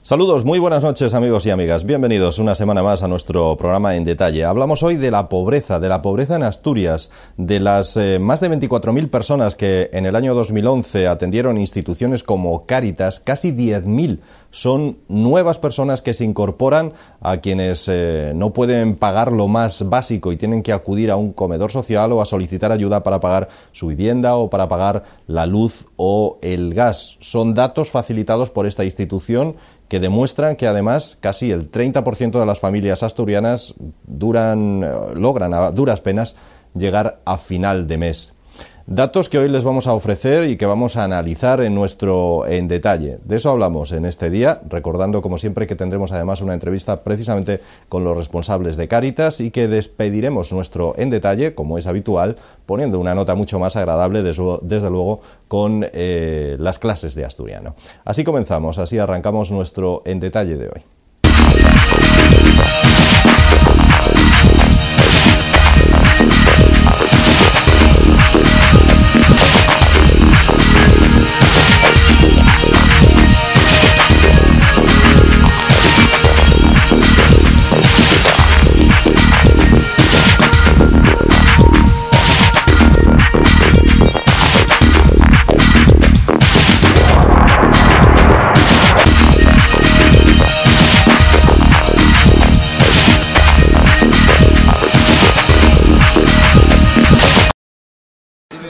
Saludos, muy buenas noches amigos y amigas, bienvenidos una semana más a nuestro programa En Detalle. Hablamos hoy de la pobreza en Asturias, de las más de 24.000 personas que en el año 2011 atendieron instituciones como Cáritas. Casi 10.000 son nuevas personas que se incorporan a quienes no pueden pagar lo más básico y tienen que acudir a un comedor social o a solicitar ayuda para pagar su vivienda o para pagar la luz o el gas. Son datos facilitados por esta institución que demuestran que además casi el 30% de las familias asturianas logran a duras penas llegar a final de mes. Datos que hoy les vamos a ofrecer y que vamos a analizar en nuestro En Detalle. De eso hablamos en este día, recordando como siempre que tendremos además una entrevista precisamente con los responsables de Cáritas y que despediremos nuestro En Detalle, como es habitual, poniendo una nota mucho más agradable, desde luego, con las clases de asturiano. Así comenzamos, así arrancamos nuestro En Detalle de hoy.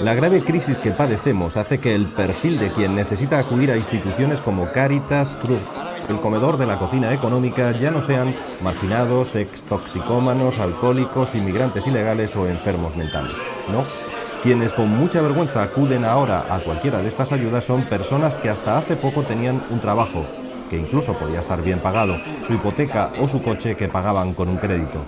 La grave crisis que padecemos hace que el perfil de quien necesita acudir a instituciones como Cáritas, Cruz, el comedor de la cocina económica ya no sean marginados, extoxicómanos, alcohólicos, inmigrantes ilegales o enfermos mentales. No, quienes con mucha vergüenza acuden ahora a cualquiera de estas ayudas son personas que hasta hace poco tenían un trabajo, que incluso podía estar bien pagado, su hipoteca o su coche que pagaban con un crédito.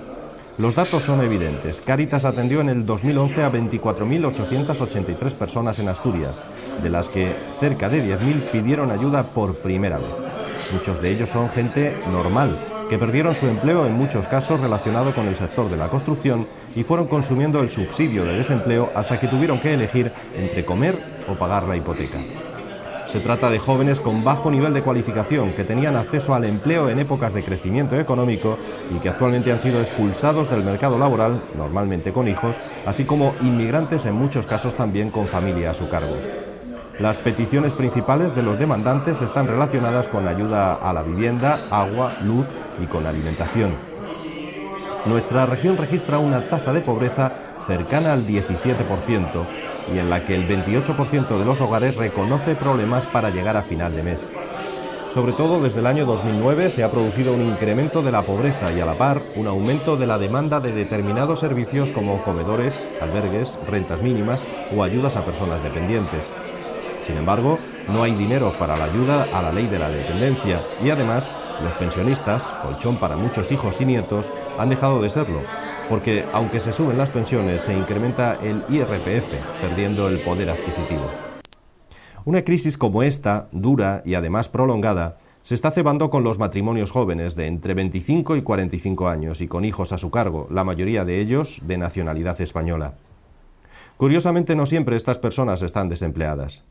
Los datos son evidentes. Cáritas atendió en el 2011 a 24.883 personas en Asturias, de las que cerca de 10.000 pidieron ayuda por primera vez. Muchos de ellos son gente normal, que perdieron su empleo en muchos casos relacionado con el sector de la construcción y fueron consumiendo el subsidio de desempleo hasta que tuvieron que elegir entre comer o pagar la hipoteca. Se trata de jóvenes con bajo nivel de cualificación que tenían acceso al empleo en épocas de crecimiento económico y que actualmente han sido expulsados del mercado laboral, normalmente con hijos, así como inmigrantes en muchos casos también con familia a su cargo. Las peticiones principales de los demandantes están relacionadas con ayuda a la vivienda, agua, luz y con alimentación. Nuestra región registra una tasa de pobreza cercana al 17%, y en la que el 28% de los hogares reconoce problemas para llegar a final de mes. Sobre todo desde el año 2009 se ha producido un incremento de la pobreza y a la par un aumento de la demanda de determinados servicios como comedores, albergues, rentas mínimas o ayudas a personas dependientes. Sin embargo, no hay dinero para la ayuda a la ley de la dependencia y además los pensionistas, colchón para muchos hijos y nietos, han dejado de serlo, porque aunque se suben las pensiones se incrementa el IRPF, perdiendo el poder adquisitivo. Una crisis como esta, dura y además prolongada, se está cebando con los matrimonios jóvenes de entre 25 y 45 años y con hijos a su cargo, la mayoría de ellos de nacionalidad española. Curiosamente, no siempre estas personas están desempleadas.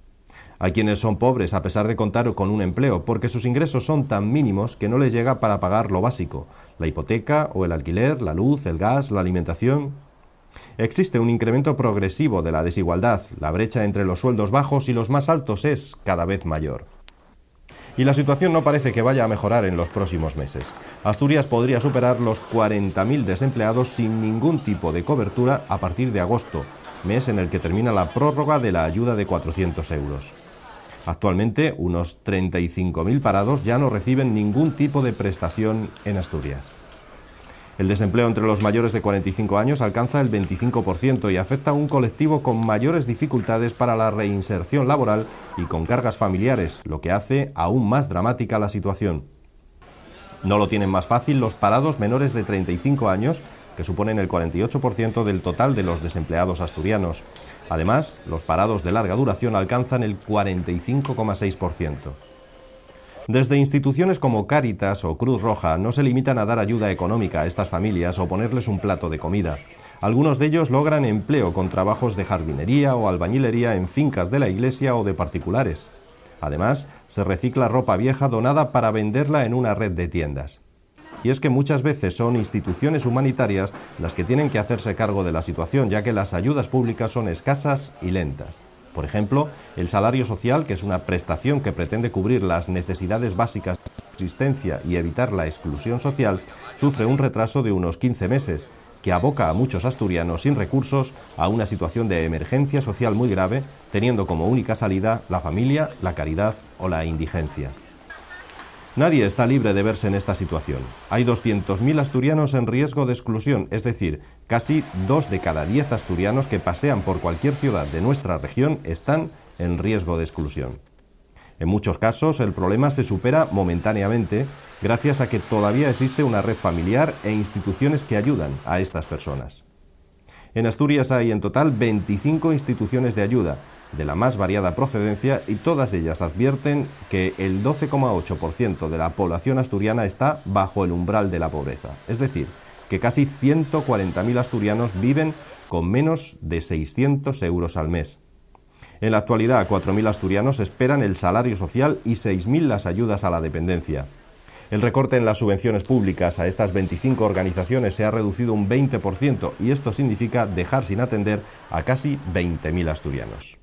Hay quienes son pobres a pesar de contar con un empleo porque sus ingresos son tan mínimos que no les llega para pagar lo básico, la hipoteca o el alquiler, la luz, el gas, la alimentación. Existe un incremento progresivo de la desigualdad, la brecha entre los sueldos bajos y los más altos es cada vez mayor. Y la situación no parece que vaya a mejorar en los próximos meses. Asturias podría superar los 40.000 desempleados sin ningún tipo de cobertura a partir de agosto, mes en el que termina la prórroga de la ayuda de 400 euros. Actualmente, unos 35.000 parados ya no reciben ningún tipo de prestación en Asturias. El desempleo entre los mayores de 45 años alcanza el 25% y afecta a un colectivo con mayores dificultades para la reinserción laboral y con cargas familiares, lo que hace aún más dramática la situación. No lo tienen más fácil los parados menores de 35 años, que suponen el 48% del total de los desempleados asturianos. Además, los parados de larga duración alcanzan el 45,6%. Desde instituciones como Cáritas o Cruz Roja no se limitan a dar ayuda económica a estas familias o ponerles un plato de comida. Algunos de ellos logran empleo con trabajos de jardinería o albañilería en fincas de la iglesia o de particulares. Además, se recicla ropa vieja donada para venderla en una red de tiendas. Y es que muchas veces son instituciones humanitarias las que tienen que hacerse cargo de la situación, ya que las ayudas públicas son escasas y lentas. Por ejemplo, el salario social, que es una prestación que pretende cubrir las necesidades básicas de subsistencia y evitar la exclusión social, sufre un retraso de unos 15 meses, que aboca a muchos asturianos sin recursos a una situación de emergencia social muy grave, teniendo como única salida la familia, la caridad o la indigencia. Nadie está libre de verse en esta situación. Hay 200.000 asturianos en riesgo de exclusión, es decir, casi 2 de cada 10 asturianos que pasean por cualquier ciudad de nuestra región están en riesgo de exclusión. En muchos casos, el problema se supera momentáneamente gracias a que todavía existe una red familiar e instituciones que ayudan a estas personas. En Asturias hay en total 25 instituciones de ayuda, de la más variada procedencia, y todas ellas advierten que el 12,8% de la población asturiana está bajo el umbral de la pobreza. Es decir, que casi 140.000 asturianos viven con menos de 600 euros al mes. En la actualidad, 4.000 asturianos esperan el salario social y 6.000 las ayudas a la dependencia. El recorte en las subvenciones públicas a estas 25 organizaciones se ha reducido un 20% y esto significa dejar sin atender a casi 20.000 asturianos.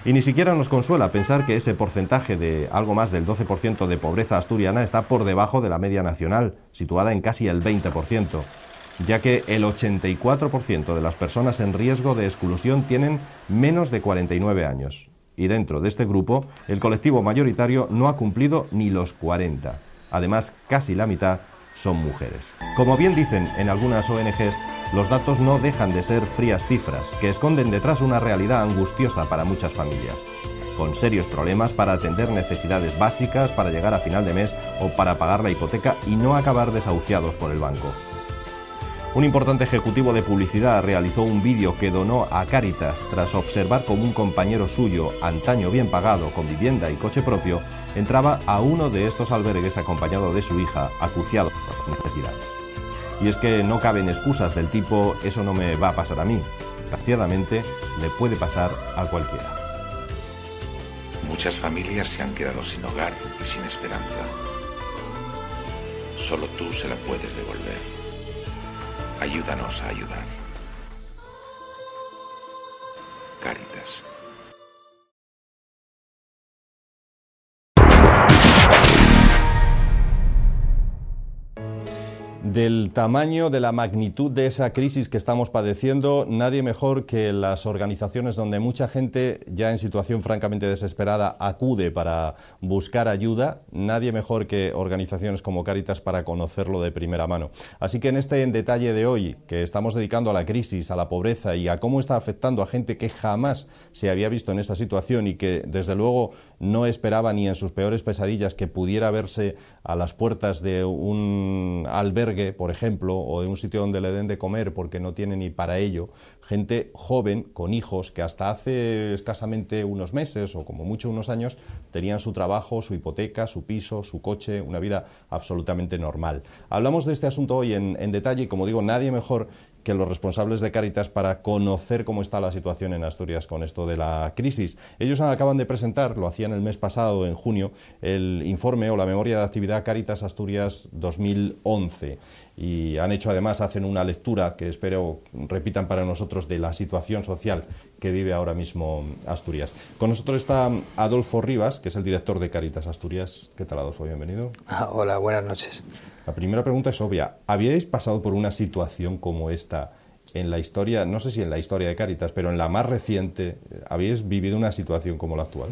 Y ni siquiera nos consuela pensar que ese porcentaje de algo más del 12% de pobreza asturiana está por debajo de la media nacional, situada en casi el 20%. Ya que el 84% de las personas en riesgo de exclusión tienen menos de 49 años. Y dentro de este grupo, el colectivo mayoritario no ha cumplido ni los 40. Además, casi la mitad son mujeres. Como bien dicen en algunas ONGs, los datos no dejan de ser frías cifras, que esconden detrás una realidad angustiosa para muchas familias, con serios problemas para atender necesidades básicas, para llegar a final de mes o para pagar la hipoteca y no acabar desahuciados por el banco. Un importante ejecutivo de publicidad realizó un vídeo que donó a Cáritas tras observar cómo un compañero suyo, antaño bien pagado, con vivienda y coche propio, entraba a uno de estos albergues acompañado de su hija, acuciado por necesidad. Y es que no caben excusas del tipo «eso no me va a pasar a mí». Desgraciadamente, le puede pasar a cualquiera. Muchas familias se han quedado sin hogar y sin esperanza. Solo tú se la puedes devolver. Ayúdanos a ayudar. Cáritas. Del tamaño, de la magnitud de esa crisis que estamos padeciendo, nadie mejor que las organizaciones donde mucha gente ya en situación francamente desesperada acude para buscar ayuda, nadie mejor que organizaciones como Cáritas para conocerlo de primera mano. Así que en este En Detalle de hoy, que estamos dedicando a la crisis, a la pobreza y a cómo está afectando a gente que jamás se había visto en esa situación y que desde luego no esperaba ni en sus peores pesadillas que pudiera verse a las puertas de un albergue, por ejemplo, o de un sitio donde le den de comer porque no tiene ni para ello, gente joven con hijos que hasta hace escasamente unos meses o como mucho unos años tenían su trabajo, su hipoteca, su piso, su coche, una vida absolutamente normal. Hablamos de este asunto hoy en detalle y, como digo, nadie mejor que los responsables de Cáritas para conocer cómo está la situación en Asturias con esto de la crisis. Ellos acaban de presentar, lo hacían el mes pasado, en junio, el informe o la memoria de actividad Cáritas Asturias 2011 y han hecho además, hacen una lectura que espero repitan para nosotros de la situación social que vive ahora mismo Asturias. Con nosotros está Adolfo Rivas, que es el director de Cáritas Asturias. ¿Qué tal, Adolfo? Bienvenido. Hola, buenas noches. La primera pregunta es obvia. ¿Habíais pasado por una situación como esta en la historia, no sé si en la historia de Cáritas, pero en la más reciente, habíais vivido una situación como la actual?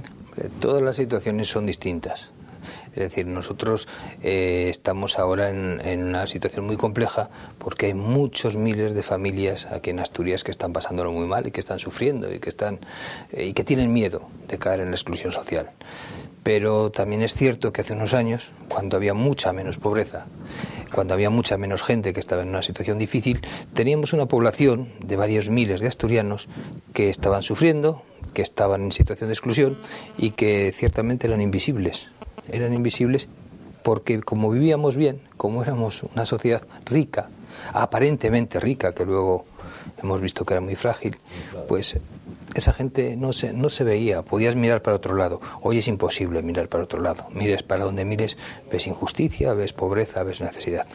Todas las situaciones son distintas. Es decir, nosotros estamos ahora en una situación muy compleja porque hay muchos miles de familias aquí en Asturias que están pasándolo muy mal y que están sufriendo y que tienen miedo de caer en la exclusión social. Pero también es cierto que hace unos años, cuando había mucha menos pobreza, cuando había mucha menos gente que estaba en una situación difícil, teníamos una población de varios miles de asturianos que estaban sufriendo, que estaban en situación de exclusión y que ciertamente eran invisibles. Eran invisibles porque como vivíamos bien, como éramos una sociedad rica, aparentemente rica, que luego hemos visto que era muy frágil, pues esa gente no se veía, podías mirar para otro lado. Hoy es imposible mirar para otro lado. Mires para donde mires, ves injusticia, ves pobreza, ves necesidad.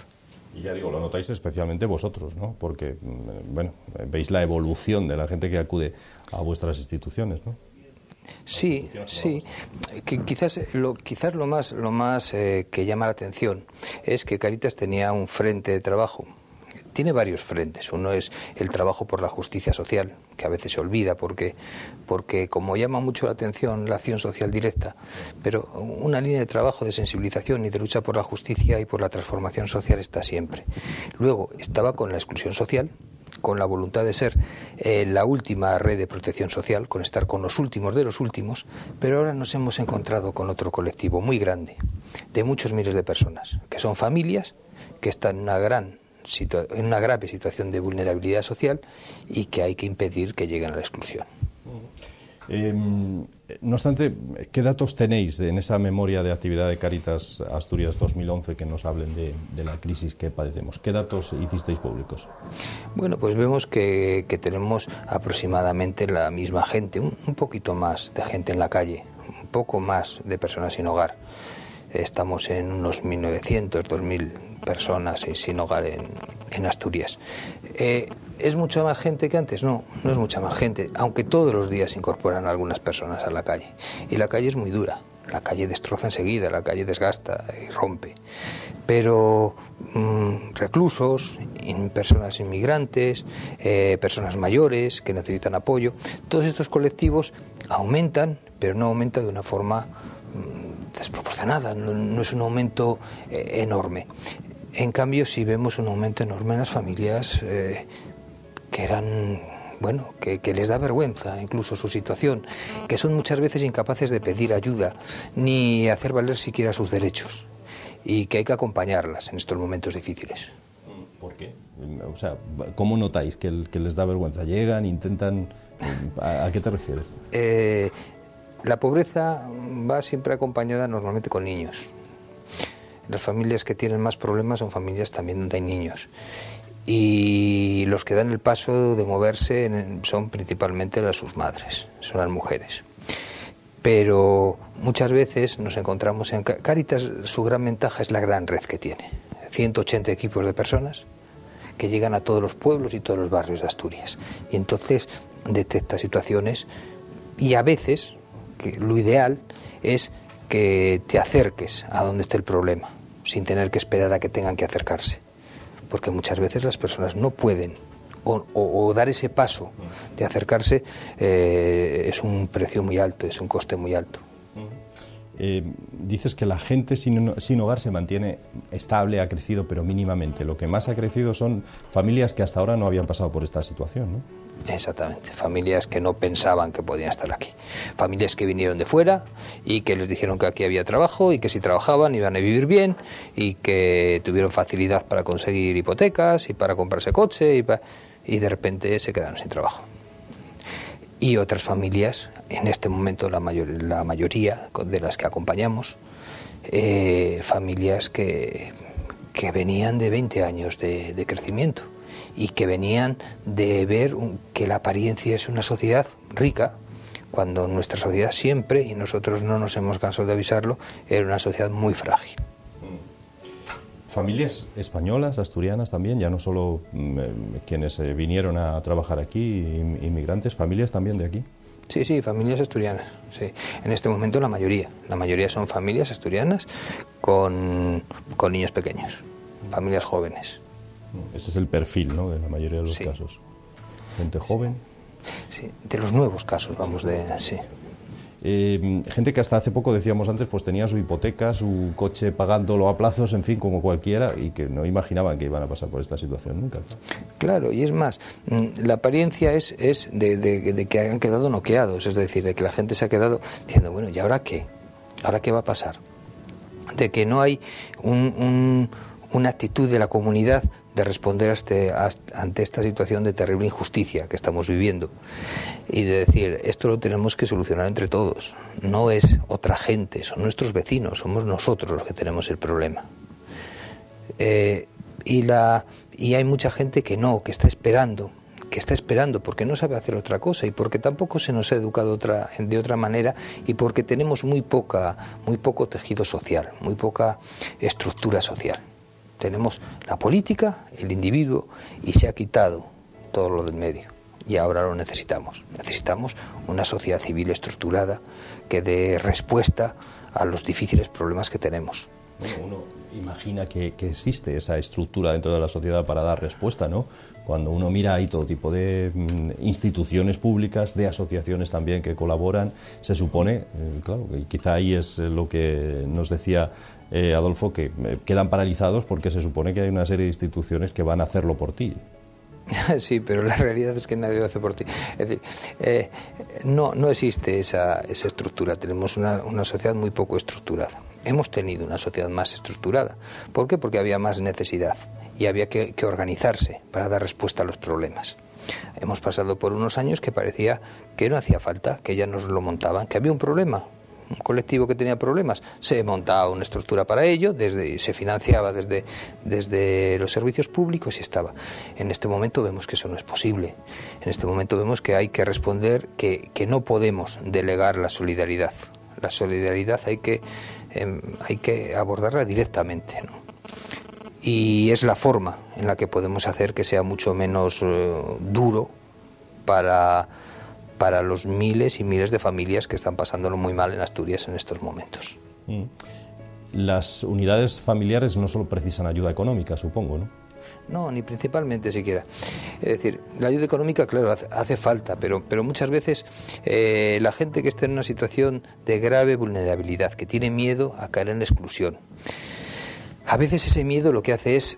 Y ya digo, lo notáis especialmente vosotros, ¿no? Porque, bueno, veis la evolución de la gente que acude a vuestras instituciones, ¿no? Sí, sí. Quizás lo más que llama la atención es que Cáritas tenía un frente de trabajo. Tiene varios frentes. Uno es el trabajo por la justicia social, que a veces se olvida porque como llama mucho la atención la acción social directa, pero una línea de trabajo de sensibilización y de lucha por la justicia y por la transformación social está siempre. Luego estaba con la exclusión social, con la voluntad de ser la última red de protección social, con estar con los últimos de los últimos, pero ahora nos hemos encontrado con otro colectivo muy grande, de muchos miles de personas, que son familias que están en una grave situación de vulnerabilidad social y que hay que impedir que lleguen a la exclusión. No obstante, ¿qué datos tenéis en esa memoria de actividad de Cáritas Asturias 2011 que nos hablen de la crisis que padecemos? ¿Qué datos hicisteis públicos? Bueno, pues vemos que tenemos aproximadamente la misma gente, un poquito más de gente en la calle, un poco más de personas sin hogar. Estamos en unos 1.900, 2.000 personas sin hogar en Asturias. ¿Es mucha más gente que antes? No, no es mucha más gente, aunque todos los días se incorporan algunas personas a la calle. Y la calle es muy dura, la calle destroza enseguida, la calle desgasta y rompe. Pero reclusos, personas inmigrantes, personas mayores que necesitan apoyo, todos estos colectivos aumentan, pero no aumentan de una forma desproporcionada, no es un aumento enorme. En cambio, sí vemos un aumento enorme en las familias que eran, bueno, que les da vergüenza incluso su situación, que son muchas veces incapaces de pedir ayuda ni hacer valer siquiera sus derechos, y que hay que acompañarlas en estos momentos difíciles. ¿Por qué? O sea, ¿cómo notáis que les da vergüenza? ¿Llegan, intentan? ¿A qué te refieres? La pobreza va siempre acompañada normalmente con niños. Las familias que tienen más problemas son familias también donde hay niños. Y los que dan el paso de moverse son principalmente sus madres, son las mujeres. Pero muchas veces nos encontramos en Cáritas, su gran ventaja es la gran red que tiene. 180 equipos de personas que llegan a todos los pueblos y todos los barrios de Asturias. Y entonces detecta situaciones y a veces, que lo ideal es que te acerques a donde esté el problema, sin tener que esperar a que tengan que acercarse. Porque muchas veces las personas no pueden o dar ese paso de acercarse es un precio muy alto, es un coste muy alto. Dices que la gente sin hogar se mantiene estable, ha crecido, pero mínimamente. Lo que más ha crecido son familias que hasta ahora no habían pasado por esta situación, ¿no? Exactamente, familias que no pensaban que podían estar aquí. Familias que vinieron de fuera y que les dijeron que aquí había trabajo y que si trabajaban iban a vivir bien y que tuvieron facilidad para conseguir hipotecas y para comprarse coche y de repente se quedaron sin trabajo. Y otras familias, en este momento la mayoría de las que acompañamos, familias que venían de 20 años de crecimiento y que venían de ver que la apariencia es una sociedad rica, cuando nuestra sociedad siempre, y nosotros no nos hemos cansado de avisarlo, era una sociedad muy frágil. Familias españolas, asturianas también, ya no solo quienes vinieron a trabajar aquí, inmigrantes, familias también de aquí. Sí, familias asturianas, sí. En este momento la mayoría son familias asturianas con niños pequeños, familias jóvenes. Este es el perfil, ¿no?, de la mayoría de los casos. Gente joven. Sí, de los nuevos casos, sí. Gente que hasta hace poco, decíamos antes, pues tenía su hipoteca, su coche pagándolo a plazos, en fin, como cualquiera, y que no imaginaban que iban a pasar por esta situación nunca. Claro, y es más, la apariencia es de que han quedado noqueados, es decir, de que la gente se ha quedado diciendo, bueno, ¿y ahora qué? ¿Ahora qué va a pasar? De que no hay una actitud de la comunidad de responder ante esta situación de terrible injusticia que estamos viviendo y de decir, esto lo tenemos que solucionar entre todos, no es otra gente, son nuestros vecinos, somos nosotros los que tenemos el problema. Y hay mucha gente que está esperando está esperando, porque no sabe hacer otra cosa y porque tampoco se nos ha educado de otra manera y porque tenemos muy poco tejido social, muy poca estructura social. Tenemos la política, el individuo, y se ha quitado todo lo del medio. Y ahora lo necesitamos. Necesitamos una sociedad civil estructurada que dé respuesta a los difíciles problemas que tenemos. Bueno, uno imagina que existe esa estructura dentro de la sociedad para dar respuesta, ¿no? Cuando uno mira, hay todo tipo de instituciones públicas, de asociaciones también que colaboran, se supone, claro, que quizá ahí es lo que nos decía Adolfo, que quedan paralizados porque se supone que hay una serie de instituciones que van a hacerlo por ti. Sí, pero la realidad es que nadie lo hace por ti. Es decir, no existe esa estructura. Tenemos una sociedad muy poco estructurada. Hemos tenido una sociedad más estructurada. ¿Por qué? Porque había más necesidad y había que organizarse para dar respuesta a los problemas. Hemos pasado por unos años que parecía que no hacía falta, que ya nos lo montaban, que había un problema. Un colectivo que tenía problemas, se montaba una estructura para ello, se financiaba desde los servicios públicos y estaba. En este momento vemos que eso no es posible. En este momento vemos que hay que responder, que no podemos delegar la solidaridad. La solidaridad hay que abordarla directamente, ¿no? Y es la forma en la que podemos hacer que sea mucho menos duro para los miles y miles de familias que están pasándolo muy mal en Asturias en estos momentos. Las unidades familiares no solo precisan ayuda económica, supongo, ¿no? No, ni principalmente siquiera. Es decir, la ayuda económica, claro, hace falta, pero muchas veces la gente que está en una situación de grave vulnerabilidad, que tiene miedo a caer en la exclusión, a veces ese miedo lo que hace es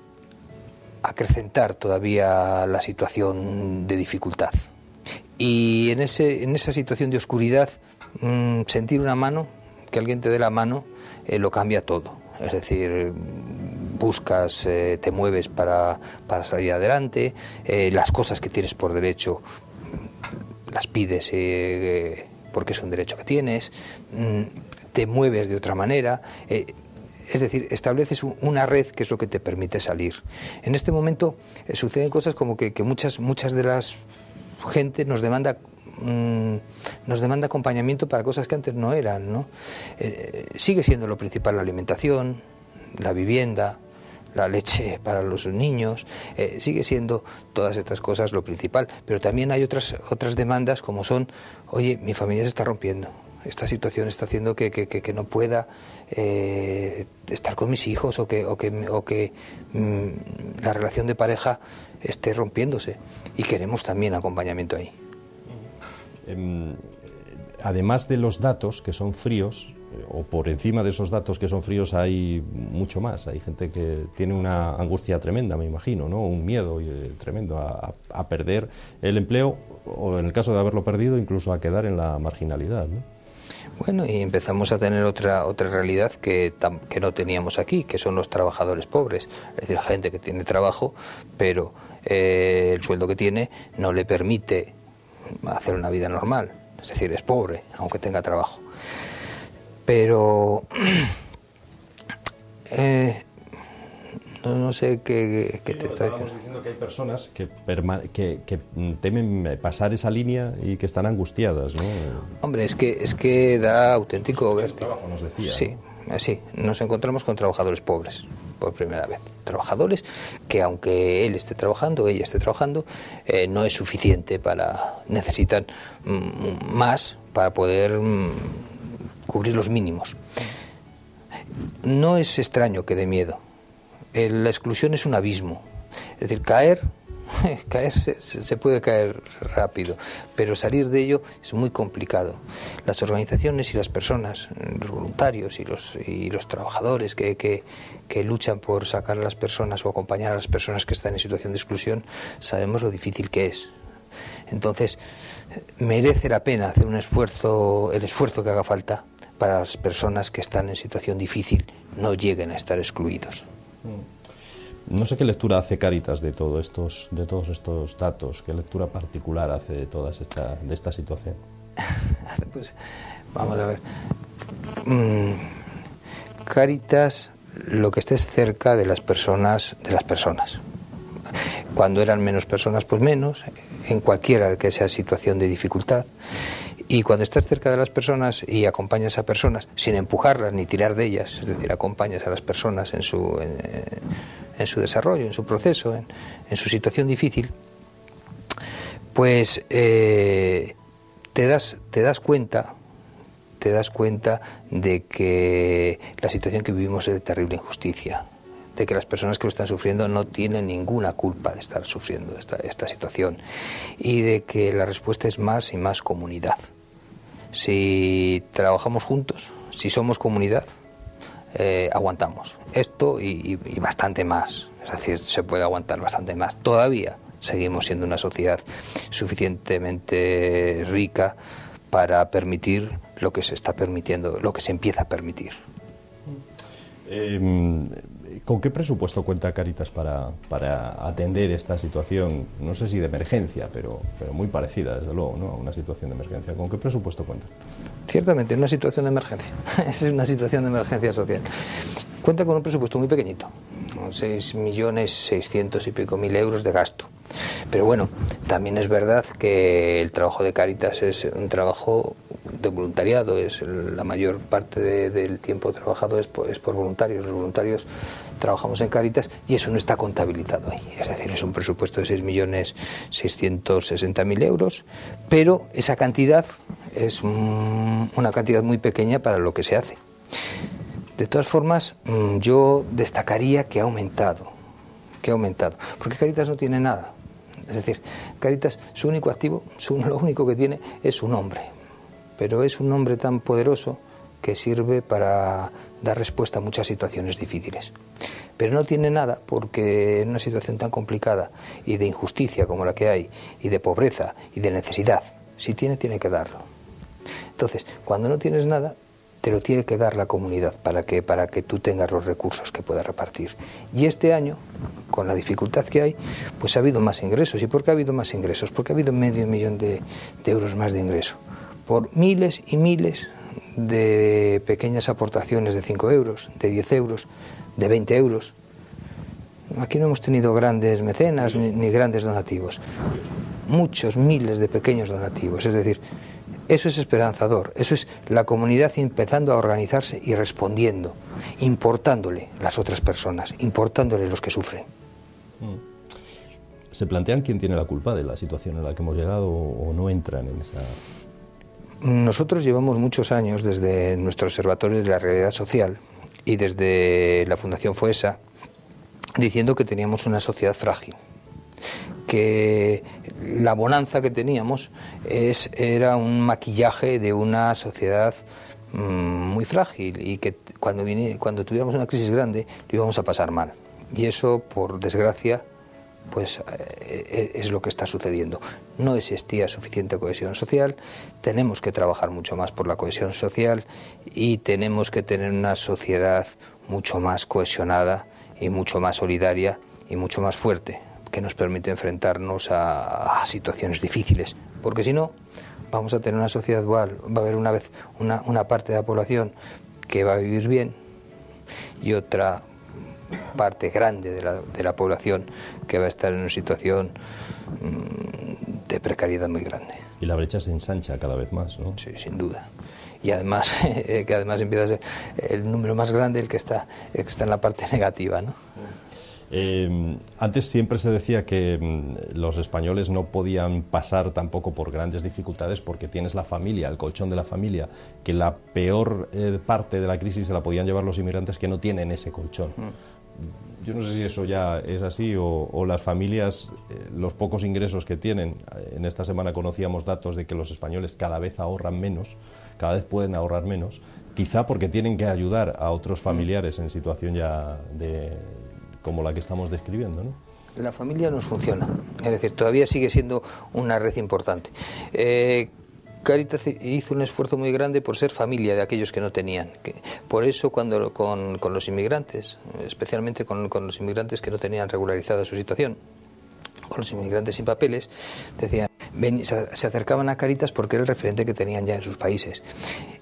acrecentar todavía la situación de dificultad. Y en esa situación de oscuridad, sentir una mano, que alguien te dé la mano, lo cambia todo. Es decir, buscas, te mueves para salir adelante, las cosas que tienes por derecho las pides porque es un derecho que tienes, te mueves de otra manera. Es decir, estableces una red que es lo que te permite salir. En este momento suceden cosas como que muchas de las gente nos demanda acompañamiento para cosas que antes no eran, ¿no? Sigue siendo lo principal la alimentación, la vivienda, la leche para los niños, sigue siendo todas estas cosas lo principal, pero también hay otras demandas como son, oye, mi familia se está rompiendo, esta situación está haciendo que no pueda estar con mis hijos o que la relación de pareja esté rompiéndose, y queremos también acompañamiento ahí. Además de los datos que son fríos, o por encima de esos datos que son fríos, hay mucho más. Hay gente que tiene una angustia tremenda, me imagino, ¿no? Un miedo tremendo a perder el empleo, o en el caso de haberlo perdido, incluso a quedar en la marginalidad, ¿no? Bueno, y empezamos a tener otra realidad que no teníamos aquí, que son los trabajadores pobres. Es decir, gente que tiene trabajo, pero el sueldo que tiene no le permite hacer una vida normal. Es decir, es pobre, aunque tenga trabajo. Pero no sé qué te está diciendo. Estamos diciendo que hay personas que temen pasar esa línea y que están angustiadas, ¿no? Hombre, es que da auténtico vértigo. Trabajo, nos decía, sí, ¿no? Sí, nos encontramos con trabajadores pobres por primera vez. Trabajadores que, aunque él esté trabajando, ella esté trabajando, no es suficiente necesitan más para poder cubrir los mínimos. No es extraño que dé miedo. La exclusión es un abismo. Es decir, caer se puede caer rápido, pero salir de ello es muy complicado. Las organizaciones y las personas, los voluntarios y los trabajadores que luchan por sacar a las personas o acompañar a las personas que están en situación de exclusión, sabemos lo difícil que es. Entonces, merece la pena hacer el esfuerzo que haga falta para las personas que están en situación difícil no lleguen a estar excluidos. No sé qué lectura hace Cáritas de todos estos datos, qué lectura particular hace de esta situación. Pues vamos a ver. Cáritas lo que esté cerca de las personas, Cuando eran menos personas, pues menos, en cualquiera que sea situación de dificultad. Y cuando estás cerca de las personas y acompañas a personas sin empujarlas ni tirar de ellas, es decir, acompañas a las personas en su desarrollo, en su proceso, en su situación difícil, pues te das cuenta de que la situación que vivimos es de terrible injusticia, de que las personas que lo están sufriendo no tienen ninguna culpa de estar sufriendo esta situación, y de que la respuesta es más y más comunidad. Si trabajamos juntos, si somos comunidad, aguantamos esto y bastante más. Es decir, se puede aguantar bastante más. Todavía seguimos siendo una sociedad suficientemente rica para permitir lo que se está permitiendo, lo que se empieza a permitir. ¿Con qué presupuesto cuenta Cáritas para atender esta situación, no sé si de emergencia, pero muy parecida, desde luego, ¿no?, a una situación de emergencia? ¿Con qué presupuesto cuenta? Ciertamente, una situación de emergencia. Es una situación de emergencia social. Cuenta con un presupuesto muy pequeñito, 6.600.000 y pico euros de gasto. Pero bueno, también es verdad que el trabajo de Cáritas es un trabajo de voluntariado, la mayor parte del tiempo trabajado es por voluntarios. Los voluntarios trabajamos en Cáritas y eso no está contabilizado ahí. Es decir, es un presupuesto de 6.660.000 euros, pero esa cantidad es una cantidad muy pequeña para lo que se hace. De todas formas, yo destacaría que ha aumentado, porque Cáritas no tiene nada. Es decir, Cáritas, su único activo, lo único que tiene es su nombre, pero es un nombre tan poderoso que sirve para dar respuesta a muchas situaciones difíciles. Pero no tiene nada porque en una situación tan complicada y de injusticia como la que hay, y de pobreza y de necesidad, si tiene que darlo. Entonces, cuando no tienes nada, te lo tiene que dar la comunidad para que tú tengas los recursos que puedas repartir. Y este año, con la dificultad que hay, pues ha habido más ingresos. ¿Y por qué ha habido más ingresos? Porque ha habido 500.000 de euros más de ingreso, por miles y miles de pequeñas aportaciones de 5 euros, de 10 euros, de 20 euros. Aquí no hemos tenido grandes mecenas ni grandes donativos. Muchos miles de pequeños donativos. Es decir, eso es esperanzador. Eso es la comunidad empezando a organizarse y respondiendo, importándole las otras personas, importándole los que sufren. ¿Se plantean quién tiene la culpa de la situación en la que hemos llegado o no entran en esa...? Nosotros llevamos muchos años desde nuestro Observatorio de la Realidad Social y desde la Fundación FOESA diciendo que teníamos una sociedad frágil, que la bonanza que teníamos era un maquillaje de una sociedad muy frágil y que cuando tuviéramos una crisis grande lo íbamos a pasar mal. Y eso, por desgracia, pues es lo que está sucediendo. No existía suficiente cohesión social, tenemos que trabajar mucho más por la cohesión social y tenemos que tener una sociedad mucho más cohesionada y mucho más solidaria y mucho más fuerte, que nos permite enfrentarnos a situaciones difíciles, porque si no vamos a tener una sociedad dual, va a haber una parte de la población que va a vivir bien y otra parte grande de la población que va a estar en una situación de precariedad muy grande. Y la brecha se ensancha cada vez más, ¿no? Sí, sin duda. Y además, que además empieza a ser el número más grande el que está en la parte negativa, ¿no? Antes siempre se decía que los españoles no podían pasar tampoco por grandes dificultades porque tienes la familia, el colchón de la familia, que la peor parte de la crisis se la podían llevar los inmigrantes que no tienen ese colchón. Yo no sé si eso ya es así o las familias, los pocos ingresos que tienen. En esta semana conocíamos datos de que los españoles cada vez ahorran menos, cada vez pueden ahorrar menos, quizá porque tienen que ayudar a otros familiares en situación ya como la que estamos describiendo, ¿no? La familia nos funciona, es decir, todavía sigue siendo una red importante. Cáritas hizo un esfuerzo muy grande por ser familia de aquellos que no tenían. Por eso con los inmigrantes, especialmente con los inmigrantes que no tenían regularizada su situación, con los inmigrantes sin papeles, decían, se acercaban a Cáritas porque era el referente que tenían ya en sus países.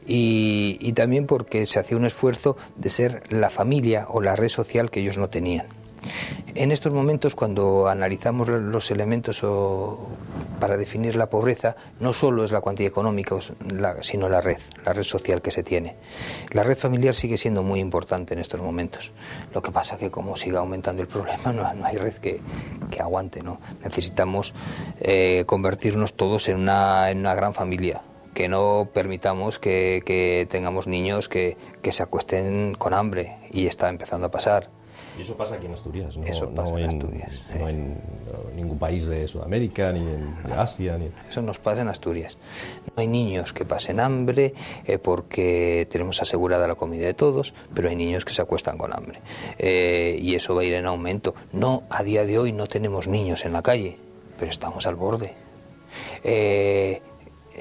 Y también porque se hacía un esfuerzo de ser la familia o la red social que ellos no tenían. En estos momentos, cuando analizamos los elementos para definir la pobreza, no solo es la cuantía económica, sino la red social que se tiene. La red familiar sigue siendo muy importante en estos momentos. Lo que pasa que como siga aumentando el problema, no hay red que aguante, ¿no? Necesitamos convertirnos todos en una gran familia, que no permitamos que tengamos niños que se acuesten con hambre, y está empezando a pasar. Y eso pasa aquí en Asturias, ¿no? Eso pasa en Asturias. No en ningún país de Sudamérica, ni de Asia. Eso nos pasa en Asturias. No hay niños que pasen hambre porque tenemos asegurada la comida de todos, pero hay niños que se acuestan con hambre. Y eso va a ir en aumento. No, a día de hoy no tenemos niños en la calle, pero estamos al borde.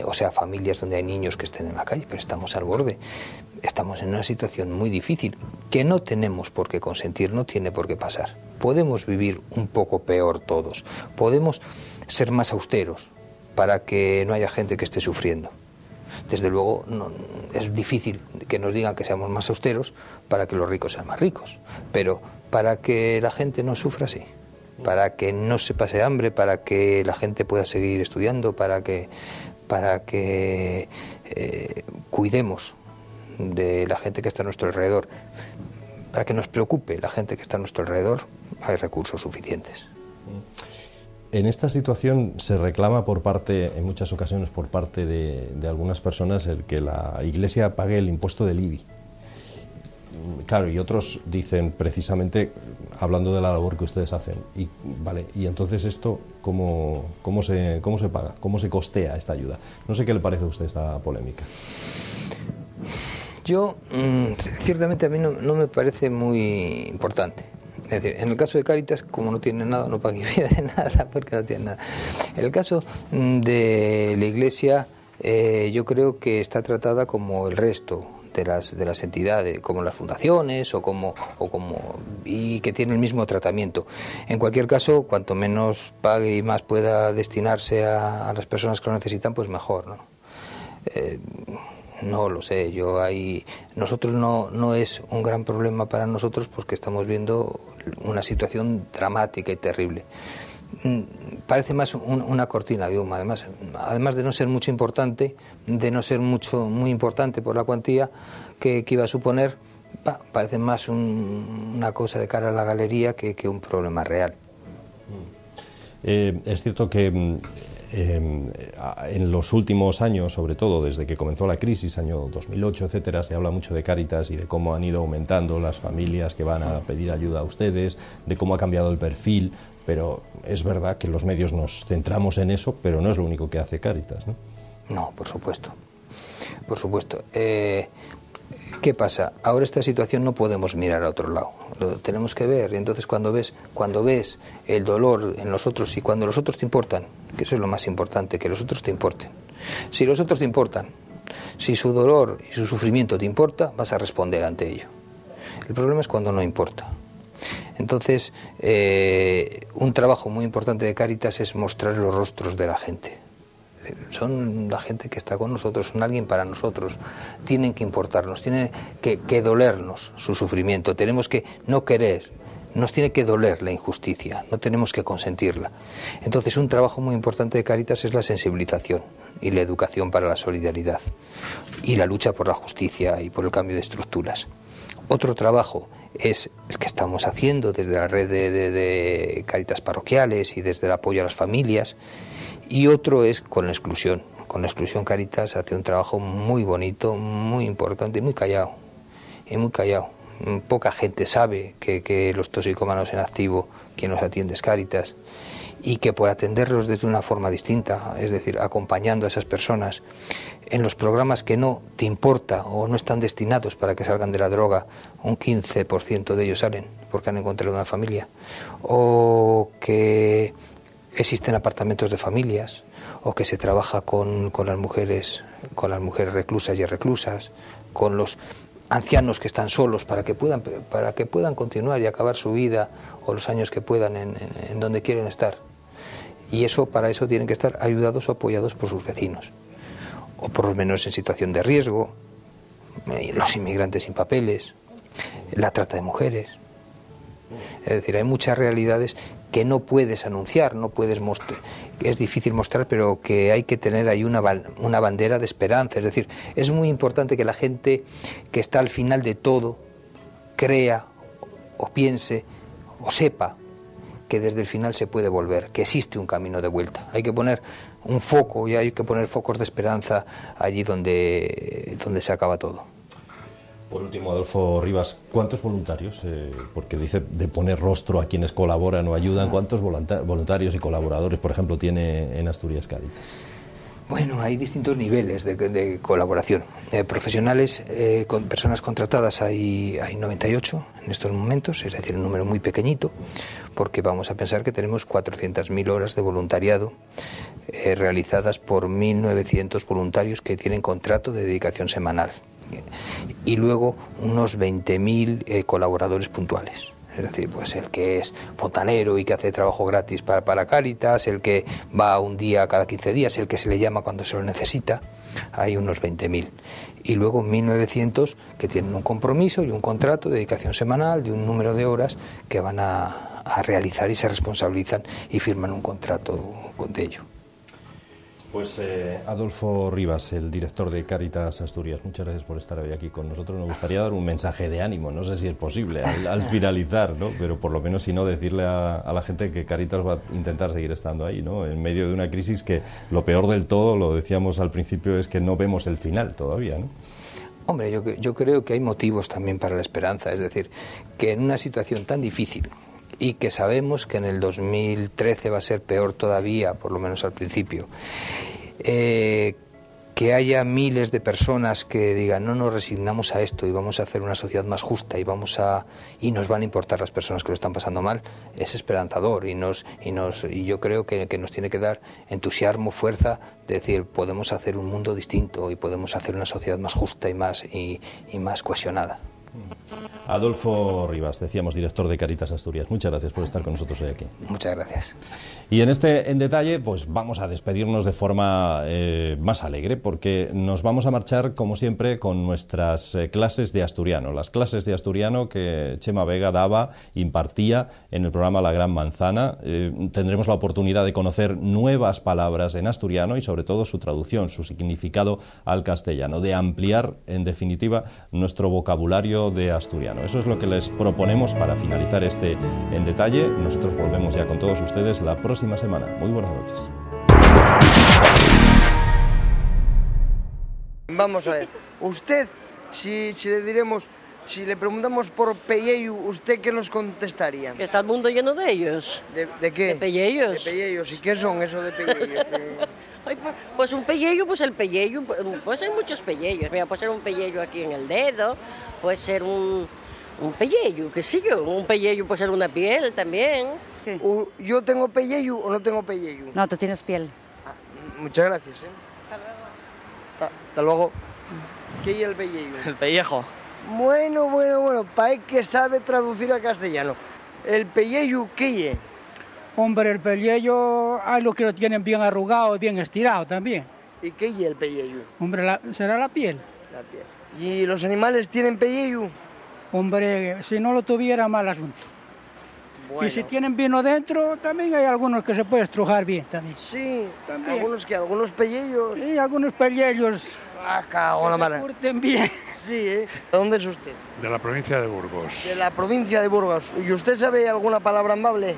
O sea, familias donde hay niños que estén en la calle, pero estamos al borde. Estamos en una situación muy difícil que no tenemos por qué consentir, no tiene por qué pasar. Podemos vivir un poco peor todos, podemos ser más austeros para que no haya gente que esté sufriendo. Desde luego es difícil que nos digan que seamos más austeros para que los ricos sean más ricos, pero para que la gente no sufra, sí. Para que no se pase hambre, para que la gente pueda seguir estudiando, para que cuidemos de la gente que está a nuestro alrededor, para que nos preocupe la gente que está a nuestro alrededor, hay recursos suficientes. En esta situación se reclama en muchas ocasiones por parte de algunas personas, el que la Iglesia pague el impuesto del IBI. Claro, y otros dicen precisamente, hablando de la labor que ustedes hacen, y entonces esto, ¿cómo se paga? ¿Cómo se costea esta ayuda? No sé qué le parece a usted esta polémica. Yo, ciertamente a mí no me parece muy importante. Es decir, en el caso de Cáritas, como no tiene nada, no paga de nada, porque no tiene nada. En el caso de la Iglesia, yo creo que está tratada como el resto de las entidades, como las fundaciones y que tiene el mismo tratamiento. En cualquier caso, cuanto menos pague y más pueda destinarse a las personas que lo necesitan, pues mejor, ¿no? No lo sé, nosotros no es un gran problema para nosotros porque estamos viendo una situación dramática y terrible. Parece más una cortina de humo, además de no ser muy importante por la cuantía que iba a suponer, parece más una cosa de cara a la galería que un problema real. Es cierto que en los últimos años, sobre todo desde que comenzó la crisis, año 2008, etcétera, se habla mucho de Cáritas y de cómo han ido aumentando las familias que van a pedir ayuda a ustedes, de cómo ha cambiado el perfil, pero es verdad que los medios nos centramos en eso, pero no es lo único que hace Cáritas, ¿no? No, por supuesto. Por supuesto. ¿Qué pasa? Ahora esta situación no podemos mirar a otro lado, lo tenemos que ver, y entonces cuando ves el dolor en los otros y cuando los otros te importan, que eso es lo más importante, que los otros te importen. Si los otros te importan, si su dolor y su sufrimiento te importa, vas a responder ante ello. El problema es cuando no importa. Entonces, un trabajo muy importante de Cáritas es mostrar los rostros de la gente. Son la gente que está con nosotros, son alguien para nosotros, tienen que importarnos, tiene que dolernos su sufrimiento, tenemos que no querer, nos tiene que doler la injusticia, no tenemos que consentirla. Entonces un trabajo muy importante de Cáritas es la sensibilización y la educación para la solidaridad y la lucha por la justicia y por el cambio de estructuras. Otro trabajo es el que estamos haciendo desde la red de Cáritas parroquiales y desde el apoyo a las familias. Y otro es con la exclusión. Con la exclusión Cáritas hace un trabajo muy bonito, muy importante y muy callado. Poca gente sabe que los toxicómanos en activo, quien los atiende es Cáritas, y que por atenderlos desde una forma distinta, es decir, acompañando a esas personas en los programas que no te importa o no están destinados para que salgan de la droga, un 15% de ellos salen porque han encontrado una familia, o que existen apartamentos de familias, o que se trabaja con las mujeres reclusas y reclusas, con los ancianos que están solos para que puedan continuar y acabar su vida o los años que puedan en donde quieren estar. Y para eso tienen que estar ayudados o apoyados por sus vecinos, o por los menores en situación de riesgo, los inmigrantes sin papeles, la trata de mujeres. Es decir, hay muchas realidades que no puedes anunciar, no puedes mostrar, es difícil mostrar, pero que hay que tener ahí una bandera de esperanza. Es decir, es muy importante que la gente que está al final de todo crea o piense o sepa que desde el final se puede volver, que existe un camino de vuelta. Hay que poner un foco y hay que poner focos de esperanza allí donde se acaba todo. Por último, Adolfo Rivas, ¿cuántos voluntarios, porque dice de poner rostro a quienes colaboran o ayudan, cuántos voluntarios y colaboradores, por ejemplo, tiene en Asturias Cáritas? Bueno, hay distintos niveles de colaboración. Profesionales, con personas contratadas hay 98 en estos momentos, es decir, un número muy pequeñito, porque vamos a pensar que tenemos 400.000 horas de voluntariado realizadas por 1.900 voluntarios que tienen contrato de dedicación semanal. Y luego unos 20.000 colaboradores puntuales. Es decir, pues el que es fontanero y que hace trabajo gratis para Cáritas, el que va un día cada 15 días, el que se le llama cuando se lo necesita, hay unos 20.000. Y luego 1.900 que tienen un compromiso y un contrato de dedicación semanal de un número de horas que van a realizar y se responsabilizan y firman un contrato de ello. Pues Adolfo Rivas, el director de Cáritas Asturias, muchas gracias por estar hoy aquí con nosotros. Nos gustaría dar un mensaje de ánimo, no sé si es posible al finalizar, ¿no? Pero por lo menos, si no, decirle a la gente que Cáritas va a intentar seguir estando ahí, ¿no? En medio de una crisis que lo peor del todo, lo decíamos al principio, es que no vemos el final todavía, ¿no? Hombre, yo creo que hay motivos también para la esperanza, es decir, que en una situación tan difícil y que sabemos que en el 2013 va a ser peor todavía, por lo menos al principio, que haya miles de personas que digan no nos resignamos a esto y vamos a hacer una sociedad más justa y nos van a importar las personas que lo están pasando mal, es esperanzador y yo creo que nos tiene que dar entusiasmo, fuerza, de decir podemos hacer un mundo distinto y podemos hacer una sociedad más justa y más cohesionada. Adolfo Rivas, decíamos, director de Cáritas Asturias. Muchas gracias por estar con nosotros hoy aquí. Muchas gracias. Y en detalle, pues vamos a despedirnos de forma más alegre, porque nos vamos a marchar, como siempre, con nuestras clases de asturiano. Las clases de asturiano que Chema Vega impartía en el programa La Gran Manzana. Tendremos la oportunidad de conocer nuevas palabras en asturiano y, sobre todo, su traducción, su significado al castellano, de ampliar, en definitiva, nuestro vocabulario de asturiano. Eso es lo que les proponemos para finalizar este en detalle. Nosotros volvemos ya con todos ustedes la próxima semana. Muy buenas noches. Vamos a ver, usted, si le preguntamos por Pelleyu, ¿usted qué nos contestaría? Que está el mundo lleno de ellos. ¿De qué? De pellejos. De pellejos. ¿Y qué son eso de pelleyu? Pues un pellejo, pues el pellejo, puede ser muchos pellejos. Mira, puede ser un pellejo aquí en el dedo, puede ser un pellejo, qué sé yo, un pellejo puede ser una piel también. ¿Yo tengo pelleju o no tengo pelleju? No, tú tienes piel. Muchas gracias. Hasta luego. ¿Qué es el pelleju? El pellejo. Bueno, para el que sabe traducir al castellano. ¿El pelleju qué es? Hombre, el pellejo hay los que lo tienen bien arrugado y bien estirado también. ¿Y qué es el pelleju? Hombre, será la piel. La piel. ¿Y los animales tienen pelleju? Hombre, si no lo tuviera, mal asunto. Bueno. Y si tienen vino dentro, también hay algunos que se puede estrujar bien también. Sí, también. Algunos pellejos. Sí, algunos pellejos. Cago en la madre. Se curten bien. Sí, ¿eh? ¿De dónde es usted? De la provincia de Burgos. De la provincia de Burgos. ¿Y usted sabe alguna palabra amable?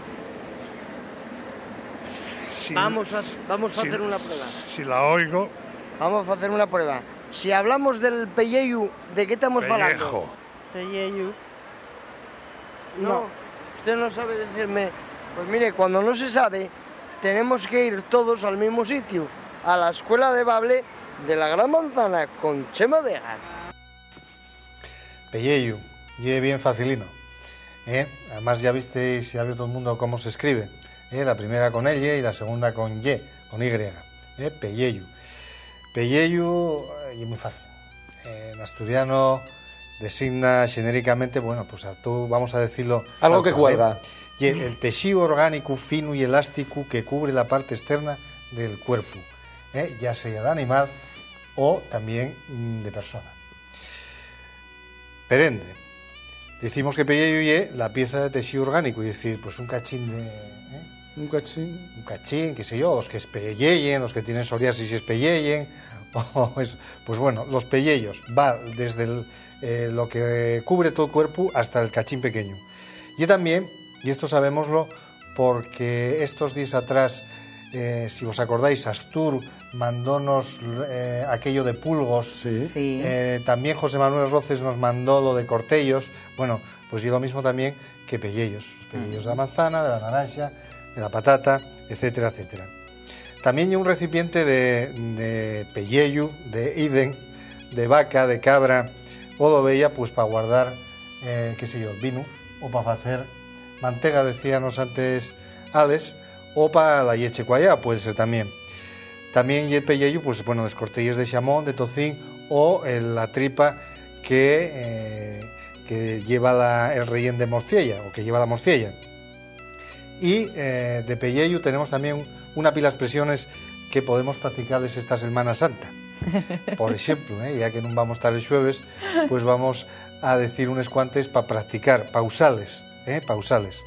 Sí, vamos a hacer una prueba. Si la oigo. Vamos a hacer una prueba. Si hablamos del pelleju, ¿de qué estamos hablando? Pelleju. No. Usted no sabe decirme. Pues mire, cuando no se sabe, tenemos que ir todos al mismo sitio, a la escuela de Bable de La Gran Manzana con Chema Vega. Pelleju, y bien facilino. Además ya visteis, ya ve todo el mundo cómo se escribe. La primera con L y la segunda con Y, con Y. Pelleju. Pelleju, y muy fácil. En asturiano designa genéricamente, bueno, pues tú vamos a decirlo... Algo que cuelga. Y el tejido orgánico fino y elástico que cubre la parte externa del cuerpo, ya sea de animal o también de persona. Perende, Decimos que pelleyo ye la pieza de tejido orgánico, es decir, pues un cachín de... Un cachín. Un cachín, qué sé yo, los que espelleyen, los que tienen psoriasis y espelleyen, pues bueno, los pellejos, va desde lo que cubre todo el cuerpo hasta el cachín pequeño. Y también, y esto sabémoslo, porque estos días atrás, si os acordáis, Astur mandónos aquello de pulgos, Sí. También José Manuel Roces nos mandó lo de cortellos, bueno, pues y lo mismo también que pellejos, los pellejos de la manzana, de la naranja, de la patata, etcétera, etcétera. También hay un recipiente de pellejo, de iden, de vaca, de cabra o de ovella, pues para guardar, qué sé yo, vino, o para hacer mantega, decíamos antes Alex, o para la leche cuallá, puede ser también. También y el pellejo, pues bueno, los cortellos de chamón, de tocín, o la tripa que lleva el rellén de morcilla, o que lleva la morcilla. Y de pellejo tenemos también una pila de expresiones que podemos practicarles esta Semana Santa. Por ejemplo, ya que no vamos a estar el jueves, pues vamos a decir unos cuantes para practicar, pausales, pausales.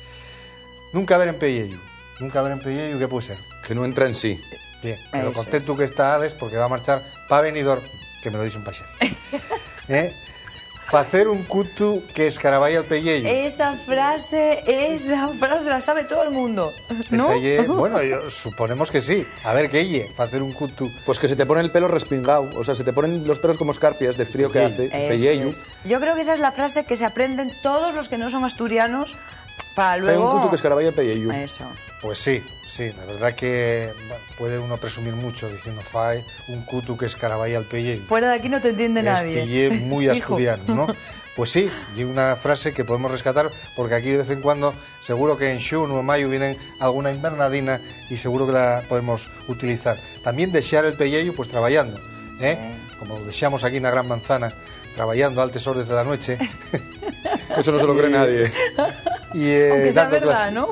Nunca ver en pellejo, ¿qué puede ser? Que no entra en sí. Bien, pero contento que está Alex porque va a marchar para Benidorm, que me lo dice un paisano. Facer un cutu que escaraballa el pellejo. Esa frase la sabe todo el mundo, ¿no? Bueno, suponemos que sí. A ver, ¿qué ye? Facer un cutu. Pues que se te pone el pelo respingado, o sea, se te ponen los pelos como escarpias de frío que hace, pellejo. Yo creo que esa es la frase que se aprenden todos los que no son asturianos para luego... Fai un cutu que escaraballa el pellejo. Eso. Pues sí, la verdad que puede uno presumir mucho diciendo fai un cutu que escaraballa el pellejo. Fuera de aquí no te entiende nadie. Este muy asturiano, ¿no? Pues sí, y una frase que podemos rescatar, porque aquí de vez en cuando, seguro que en Xun o en Mayo vienen alguna invernadina y seguro que la podemos utilizar. También deixar el pellejo, pues trabajando, como lo dejamos aquí en la Gran Manzana, trabajando a altas horas de la noche. Eso no se lo cree nadie. Aunque sea verdad, ¿no?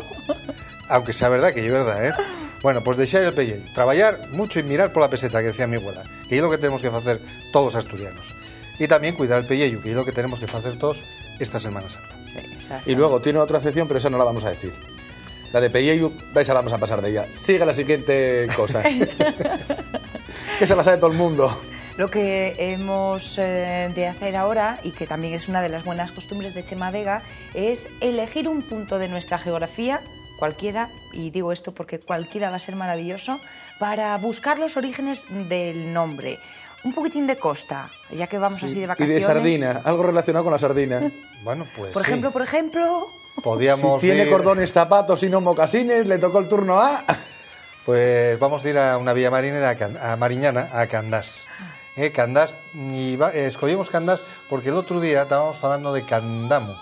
Aunque sea verdad, que es verdad, Bueno, pues deixar el pellejo, traballar mucho y mirar por la peseta, que decía mi abuela, que es lo que tenemos que hacer todos los asturianos. Y también cuidar el pellejo, que es lo que tenemos que hacer todos esta Semana Santa. Sí, y luego tiene otra sección, pero esa no la vamos a decir. La de pellejo, esa la vamos a pasar de ella. Sigue la siguiente cosa. Que se la sabe todo el mundo. Lo que hemos de hacer ahora, y que también es una de las buenas costumbres de Chema Vega, es elegir un punto de nuestra geografía, cualquiera, y digo esto porque cualquiera va a ser maravilloso, para buscar los orígenes del nombre. Un poquitín de costa, ya que vamos así de vacaciones. Y de sardina, algo relacionado con la sardina. Bueno, pues Por ejemplo... Podíamos si tiene ir... cordones, zapatos y no mocasines, le tocó el turno a... Pues vamos a ir a una villa marinera, a Mariñana, a Candás. Candás, y escogimos Candás porque el otro día estábamos hablando de Candamu,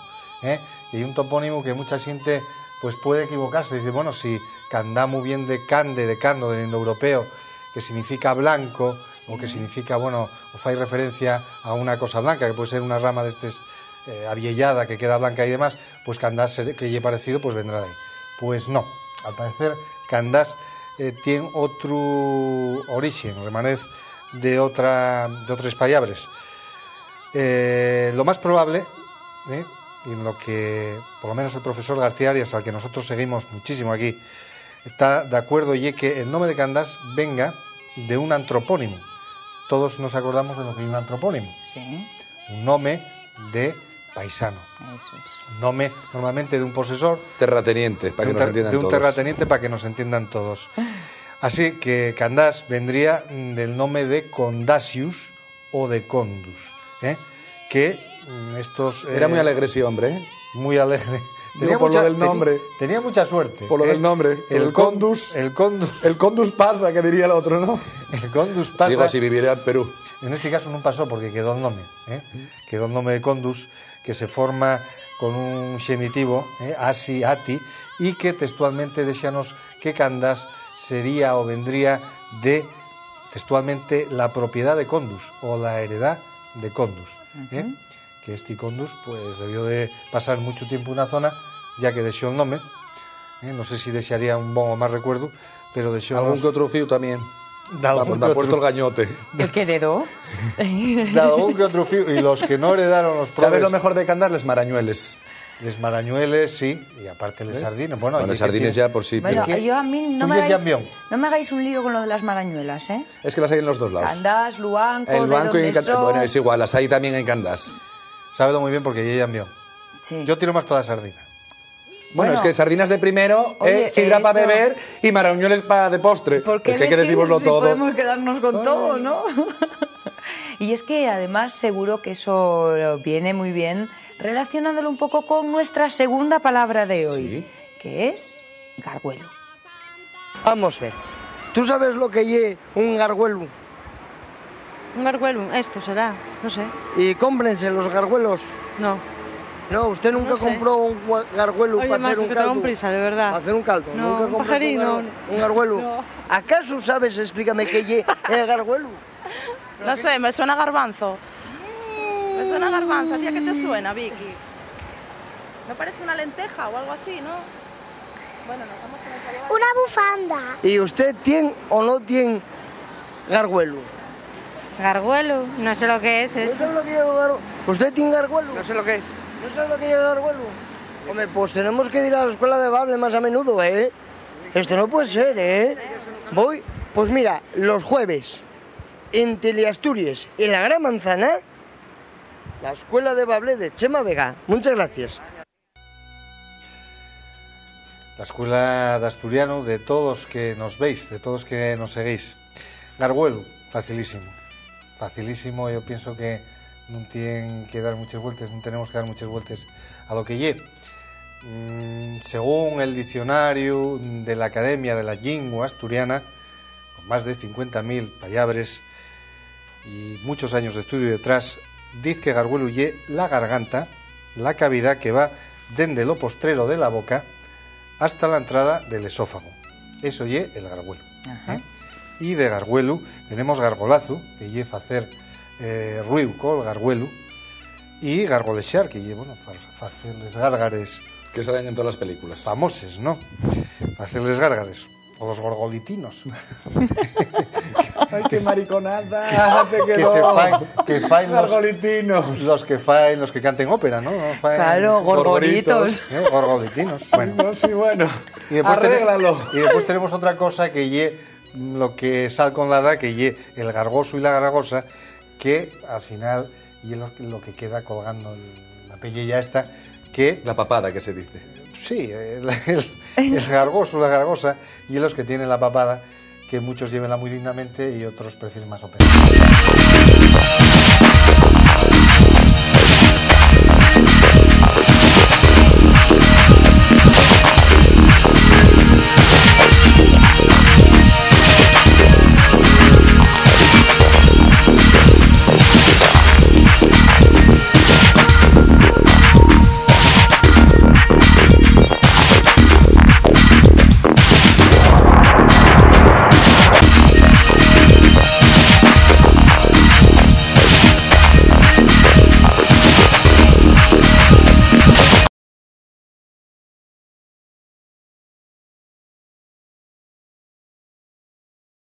y hay un topónimo que mucha gente pues puede equivocarse. Dice, bueno, si Candamu viene de Cande, de Cando, del indoeuropeo, que significa blanco, o que significa, bueno, o fai referencia a una cosa blanca, que puede ser una rama de estes aviellada, que queda blanca y demás, pues Candás, que lle parecido, pues vendrá de ahí. Pues no, al parecer Candás tiene otro origen, remanez de otras palabras. Lo más probable, y en lo que por lo menos el profesor García Arias, al que nosotros seguimos muchísimo aquí, está de acuerdo, y que el nombre de Candás venga de un antropónimo. Todos nos acordamos de lo que es un antropónimo. Sí. Un nombre de paisano. Eso es. Un nombre normalmente de un posesor. Terrateniente, para que nos entiendan de un todos. terrateniente, para que nos entiendan todos. Así que Candás vendría del nombre de Condasius o de Condus, que estos... Era muy alegre ese hombre, Muy alegre. Por lo del nombre. Tenía mucha suerte. Por lo del nombre. El Condus. El Condus pasa, que diría el otro, ¿no? El Condus pasa. Digo, si viviera en Perú. En este caso no pasó porque quedó el nombre. Quedó el nombre de Condus, que se forma con un genitivo, asi, ati, y que textualmente déxanos que Candás sería o vendría de, textualmente, la propiedad de Condus, o la heredad de Condus. Que este Condus pues debió de pasar mucho tiempo en una zona, ya que dejó el nombre. No sé si desearía un bon o más recuerdo, pero dejó... Algún que otro fío también. Vamos, me ha puesto el gañote. ¿El qué dedo? Dado un que otro fío. Y los que no heredaron los probes... ¿Sabes lo mejor de Candar? Les marañueles. Les marañueles, sí, y aparte les sardines. Bueno, les sardines ya por sí. Bueno, yo a mí no ¿Tú me hagáis un lío con lo de las marañuelas, ¿eh? Es que las hay en los dos lados. Candás, Luanco, El Luanco y en Candás. Bueno, es igual, las hay también en Candás. Sábelo muy bien porque ya envió. Sí. Yo tiro más para la sardina. Bueno, es que sardinas de primero, oye, sidra para eso. beber y marañueles para de postre. ¿Por qué Es que hay que deciroslo si todo. podemos quedarnos con todo, ¿no? Y es que además seguro que eso viene muy bien relacionándolo un poco con nuestra segunda palabra de hoy, Sí. que es garguelo. Vamos a ver. ¿Tú sabes lo que es un garguelo? Un garguelo, esto será, no sé. Y cómprense los garguelos. No. No, usted nunca No sé. compró un garguelo Oye, para hacer Max, un que caldo. tengo prisa, de verdad. Para hacer un caldo. No, Nunca un compraste pajarín, no. un garguelo. No. ¿Acaso sabes? Explícame qué es el garguelo. No sé, me suena garbanzo. Me suena garbanzo. ¿A ti a qué te suena, Vicky? Me parece una lenteja o algo así, ¿no? Bueno, nos vamos con el cabello. Una bufanda. ¿Y usted tiene o no tiene garguelo? Garguelo, no sé lo que es ¿No eso. sabe lo que es garguelo? ¿Usted tiene garguelo? No sé lo que es. ¿No sabe lo que es garguelo? Hombre, pues tenemos que ir a la escuela de Bable más a menudo, ¿eh? Esto no puede ser, ¿eh? Voy, pues mira, los jueves, en Teleasturias, en la Gran Manzana, la escuela de Bable de Chema Vega. Muchas gracias. La escuela de asturiano de todos que nos veis, de todos que nos seguís. Garguelo, facilísimo. Facilísimo, yo pienso que no tienen que dar muchas vueltas, no tenemos que dar muchas vueltas a lo que lle. Según el diccionario de la Academia de la Lingua Asturiana, con más de 50.000 palabras y muchos años de estudio detrás, dice que garguelo lle la garganta, la cavidad que va desde lo postrero de la boca hasta la entrada del esófago. Eso lle el garguelo. Y de garguelo tenemos gargolazo, que lle facer ruido col garguelo, y gargolexar, que lle, bueno, facerles gárgares que salen en todas las películas famoses, ¿no? Facerles gárgares, o los gorgolitinos. Ay, qué mariconada te quedó. Que faen gargolitinos. Los que canten ópera, ¿no? Claro, gorgoritos. Gorgolitinos. Bueno. Sí, bueno. Y después arréglalo. Y después tenemos otra cosa que lle lo que sal con la da, que lle el gargoso y la gargosa, que al final lle lo que queda colgando la pellilla esta, que... La papada, que se dice. Sí, el gargoso, la gargosa, y los que tienen la papada, que muchos llevenla muy dignamente y otros prefieren más operar.